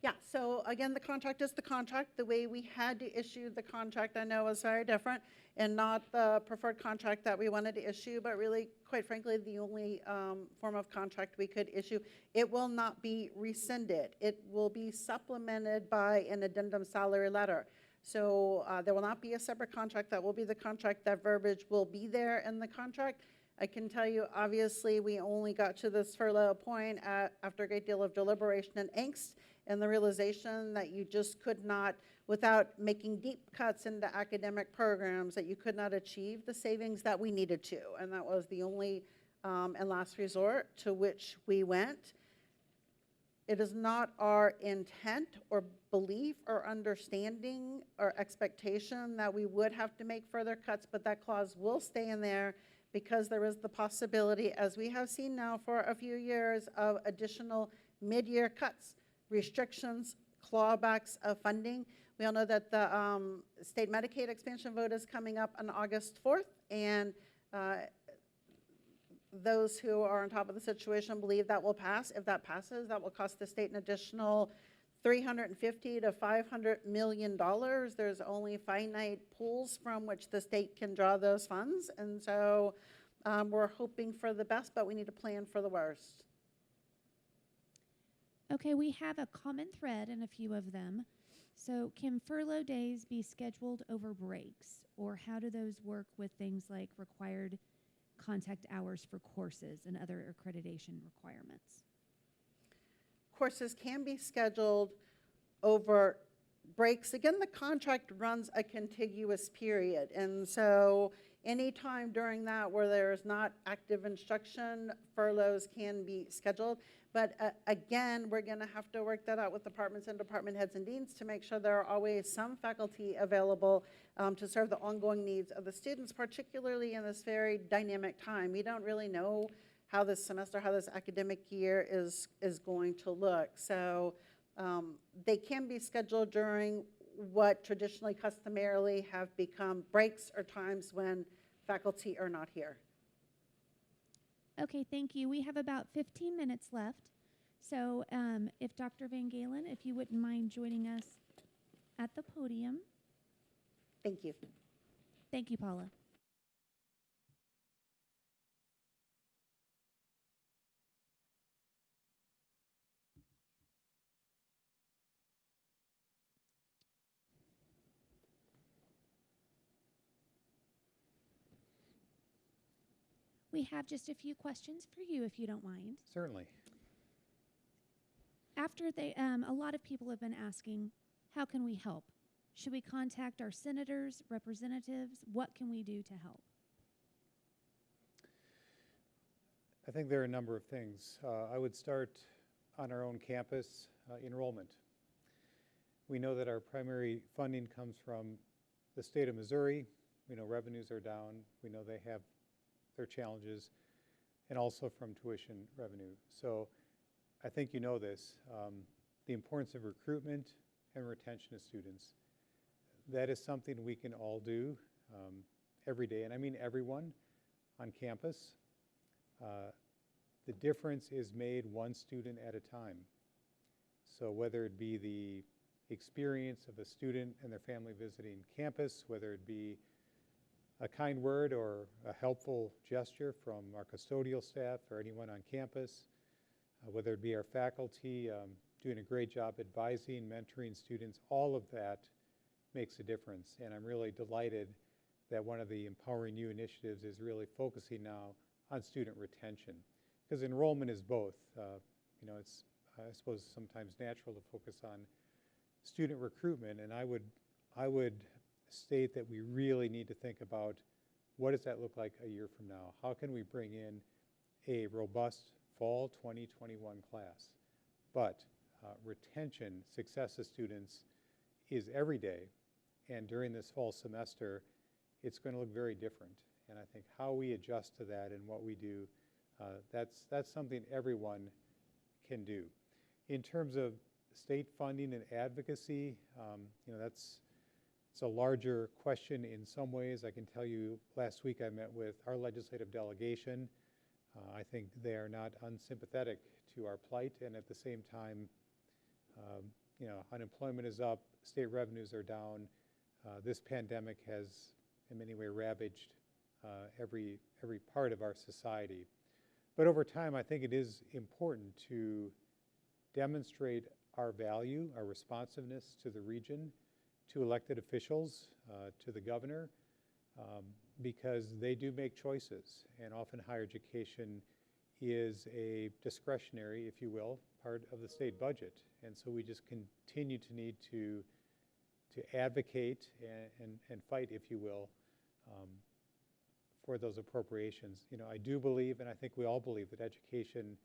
[SPEAKER 3] Yeah, so again, the contract is the contract. The way we had to issue the contract, I know, is very different, and not the preferred contract that we wanted to issue, but really, quite frankly, the only form of contract we could issue. It will not be rescinded. It will be supplemented by an addendum salary letter. So there will not be a separate contract. That will be the contract. That verbiage will be there in the contract. I can tell you, obviously, we only got to this furlough point after a great deal of deliberation and angst, and the realization that you just could not, without making deep cuts into academic programs, that you could not achieve the savings that we needed to. And that was the only and last resort to which we went. It is not our intent or belief or understanding or expectation that we would have to make further cuts, but that clause will stay in there because there is the possibility, as we have seen now for a few years, of additional mid-year cuts, restrictions, clawbacks of funding. We all know that the state Medicaid expansion vote is coming up on August 4th, and those who are on top of the situation believe that will pass. If that passes, that will cost the state an additional $350 to $500 million. There's only finite pools from which the state can draw those funds, and so we're hoping for the best, but we need to plan for the worst.
[SPEAKER 7] Okay, we have a common thread in a few of them. So can furlough days be scheduled over breaks, or how do those work with things like required contact hours for courses and other accreditation requirements?
[SPEAKER 3] Courses can be scheduled over breaks. Again, the contract runs a contiguous period, and so anytime during that where there is not active instruction, furloughs can be scheduled. But again, we're going to have to work that out with departments and department heads and deans to make sure there are always some faculty available to serve the ongoing needs of the students, particularly in this very dynamic time. We don't really know how this semester, how this academic year is going to look. So they can be scheduled during what traditionally, customarily have become breaks or times when faculty are not here.
[SPEAKER 7] Okay, thank you. We have about 15 minutes left. So if Dr. Van Galen, if you wouldn't mind joining us at the podium.
[SPEAKER 3] Thank you.
[SPEAKER 7] Thank you, Paula. We have just a few questions for you, if you don't mind.
[SPEAKER 1] Certainly.
[SPEAKER 7] After a lot of people have been asking, how can we help? Should we contact our senators, representatives? What can we do to help?
[SPEAKER 1] I think there are a number of things. I would start on our own campus, enrollment. We know that our primary funding comes from the state of Missouri. We know revenues are down. We know they have their challenges, and also from tuition revenue. So I think you know this, the importance of recruitment and retention of students. That is something we can all do every day, and I mean everyone on campus. The difference is made one student at a time. So whether it be the experience of a student and their family visiting campus, whether it be a kind word or a helpful gesture from our custodial staff or anyone on campus, whether it be our faculty doing a great job advising, mentoring students, all of that makes a difference. And I'm really delighted that one of the Empowering You initiatives is really focusing now on student retention, because enrollment is both. You know, it's, I suppose, sometimes natural to focus on student recruitment, and I would state that we really need to think about what does that look like a year from now? How can we bring in a robust fall 2021 class? But retention, success of students is every day. And during this fall semester, it's going to look very different. And I think how we adjust to that and what we do, that's something everyone can do. In terms of state funding and advocacy, it's a larger question in some ways. I can tell you last week I met with our legislative delegation. I think they are not unsympathetic to our plight, and at the same time, unemployment is up, state revenues are down. This pandemic has in many ways ravaged every part of our society. But over time, I think it is important to demonstrate our value, our responsiveness to the region, to elected officials, to the governor, because they do make choices, and often higher education is a discretionary, if you will, part of the state budget. And so we just continue to need to advocate and fight, if you will, for those appropriations. I do believe, and I think we all believe, that education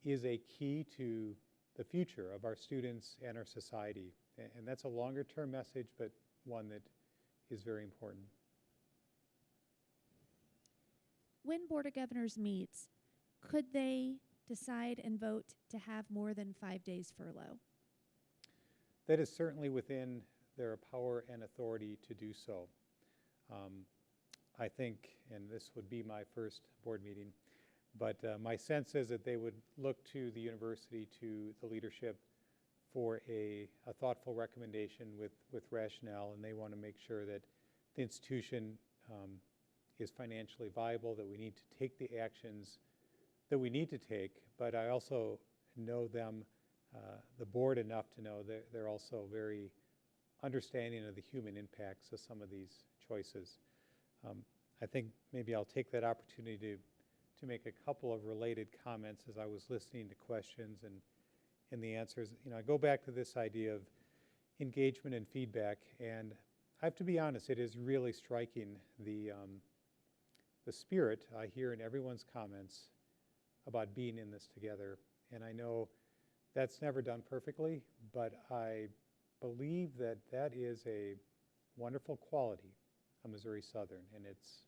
[SPEAKER 1] is a key to the future of our students and our society. And that's a longer term message, but one that is very important.
[SPEAKER 7] When Board of Governors meets, could they decide and vote to have more than 5 days furlough?
[SPEAKER 1] That is certainly within their power and authority to do so. I think, and this would be my first board meeting, but my sense is that they would look to the university, to the leadership, for a thoughtful recommendation with rationale, and they want to make sure that the institution is financially viable, that we need to take the actions that we need to take. But I also know them, the board, enough to know that they're also very understanding of the human impacts of some of these choices. I think maybe I'll take that opportunity to make a couple of related comments as I was listening to questions and the answers. I go back to this idea of engagement and feedback, and I have to be honest, it is really striking the spirit I hear in everyone's comments about being in this together. And I know that's never done perfectly, but I believe that that is a wonderful quality of Missouri Southern, and it's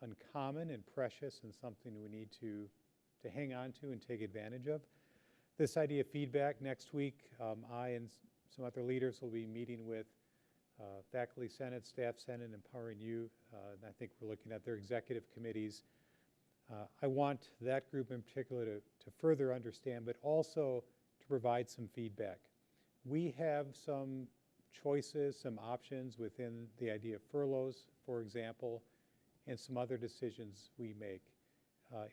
[SPEAKER 1] uncommon and precious and something we need to hang on to and take advantage of. This idea of feedback, next week, I and some other leaders will be meeting with Faculty Senate, Staff Senate, Empowering You, and I think we're looking at their executive committees. I want that group in particular to further understand, but also to provide some feedback. We have some choices, some options within the idea of furloughs, for example, and some other decisions we make.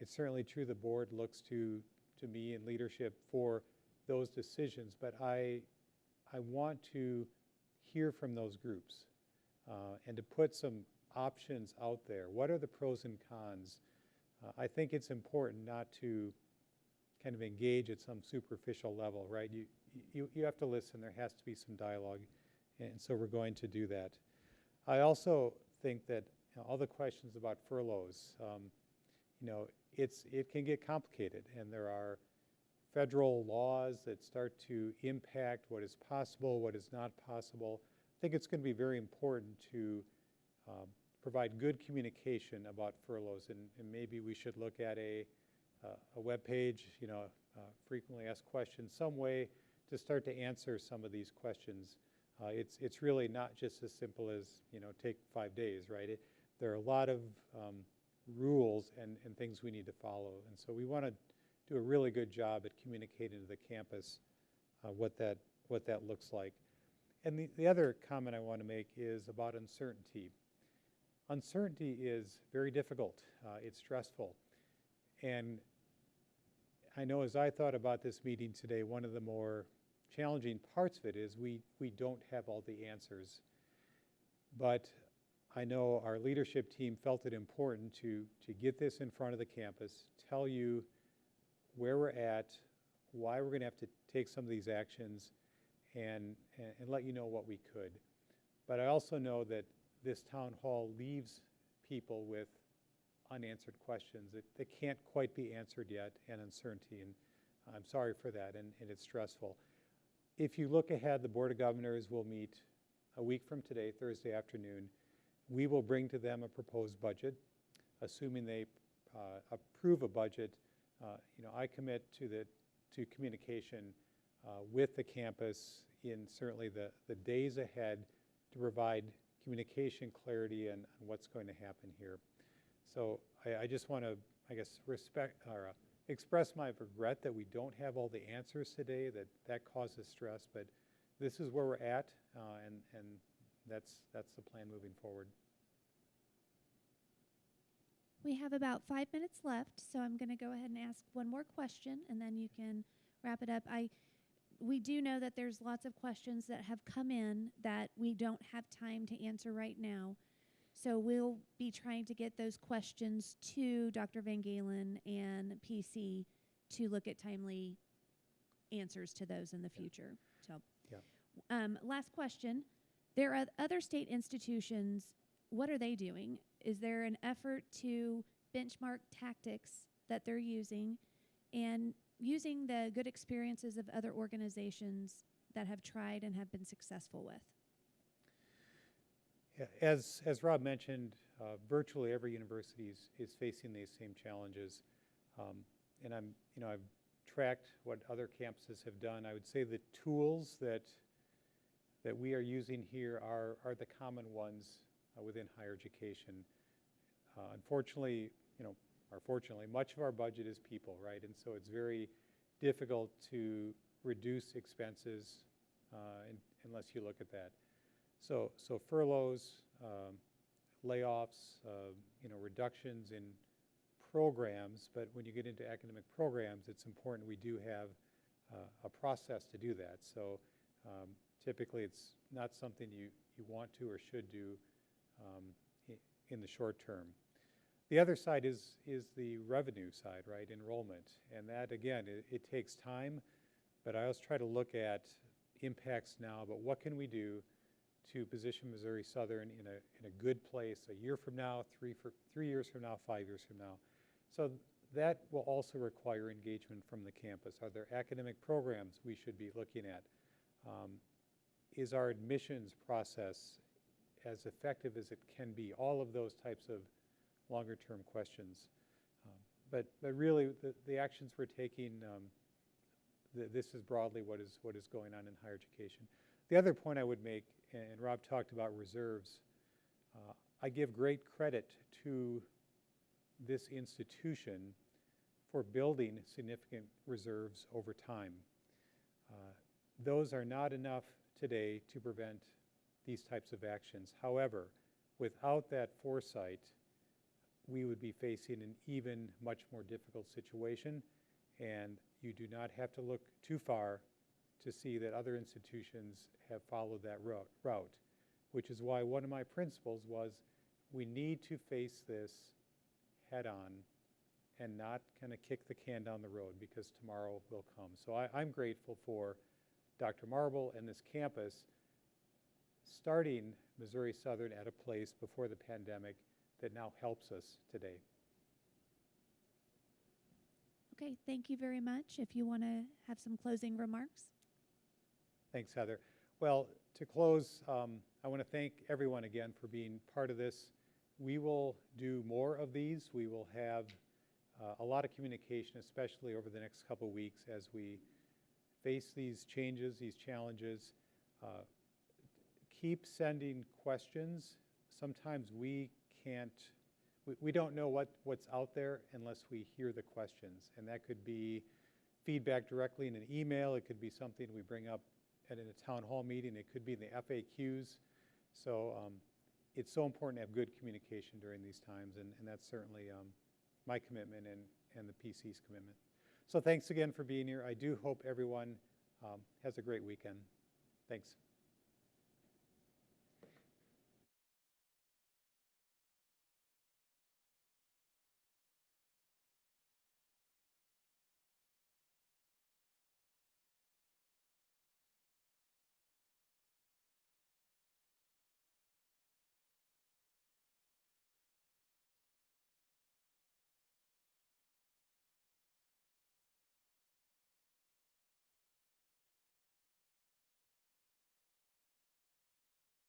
[SPEAKER 1] It's certainly true the board looks to me and leadership for those decisions, but I want to hear from those groups and to put some options out there. What are the pros and cons? I think it's important not to kind of engage at some superficial level, right? You have to listen. There has to be some dialogue, and so we're going to do that. I also think that all the questions about furloughs, it can get complicated, and there are federal laws that start to impact what is possible, what is not possible. I think it's going to be very important to provide good communication about furloughs, and maybe we should look at a web page, frequently asked questions, some way to start to answer some of these questions. It's really not just as simple as, take 5 days, right? There are a lot of rules and things we need to follow. And so we want to do a really good job at communicating to the campus what that looks like. And the other comment I want to make is about uncertainty. Uncertainty is very difficult. It's stressful. And I know as I thought about this meeting today, one of the more challenging parts of it is we don't have all the answers. But I know our leadership team felt it important to get this in front of the campus, tell you where we're at, why we're going to have to take some of these actions, and let you know what we could. But I also know that this town hall leaves people with unanswered questions that can't quite be answered yet, and uncertainty. And I'm sorry for that, and it's stressful. If you look ahead, the Board of Governors will meet a week from today, Thursday afternoon. We will bring to them a proposed budget. Assuming they approve a budget, I commit to communication with the campus in certainly the days ahead to provide communication clarity on what's going to happen here. So I just want to, I guess, express my regret that we don't have all the answers today, that causes stress, but this is where we're at, and that's the plan moving forward.
[SPEAKER 7] We have about 5 minutes left, so I'm going to go ahead and ask one more question, and then you can wrap it up. We do know that there's lots of questions that have come in that we don't have time to answer right now. So we'll be trying to get those questions to Dr. Van Galen and PC to look at timely answers to those in the future. So, last question. There are other state institutions. What are they doing? Is there an effort to benchmark tactics that they're using and using the good experiences of other organizations that have tried and have been successful with?
[SPEAKER 1] Yeah, as Rob mentioned, virtually every university is facing these same challenges, and I've tracked what other campuses have done. I would say the tools that we are using here are the common ones within higher education. Unfortunately, or fortunately, much of our budget is people, right? And so it's very difficult to reduce expenses unless you look at that. So furloughs, layoffs, reductions in programs, but when you get into academic programs, it's important we do have a process to do that. So typically it's not something you want to or should do in the short term. The other side is the revenue side, right? Enrollment. And that, again, it takes time, but I always try to look at impacts now, but what can we do to position Missouri Southern in a good place a year from now, 3 years from now, 5 years from now. So that will also require engagement from the campus. Are there academic programs we should be looking at? Is our admissions process as effective as it can be? All of those types of longer term questions. But really the actions we're taking, this is broadly what is going on in higher education. The other point I would make, and Rob talked about reserves, I give great credit to this institution for building significant reserves over time. Those are not enough today to prevent these types of actions. However, without that foresight, we would be facing an even much more difficult situation, and you do not have to look too far to see that other institutions have followed that route, which is why one of my principles was we need to face this head on and not kind of kick the can down the road, because tomorrow will come. So I'm grateful for Dr. Marble and this campus starting Missouri Southern at a place before the pandemic that now helps us today.
[SPEAKER 7] Okay, thank you very much. If you want to have some closing remarks.
[SPEAKER 1] Thanks, Heather. Well, to close, I want to thank everyone again for being part of this. We will do more of these. We will have a lot of communication, especially over the next couple weeks as we face these changes, these challenges. Keep sending questions. Sometimes we don't know what's out there unless we hear the questions. And that could be feedback directly in an email. It could be something we bring up in a town hall meeting. It could be in the FAQs. So it's so important to have good communication during these times, and that's certainly my commitment and the PC's commitment. So thanks again for being here. I do hope everyone has a great weekend. Thanks.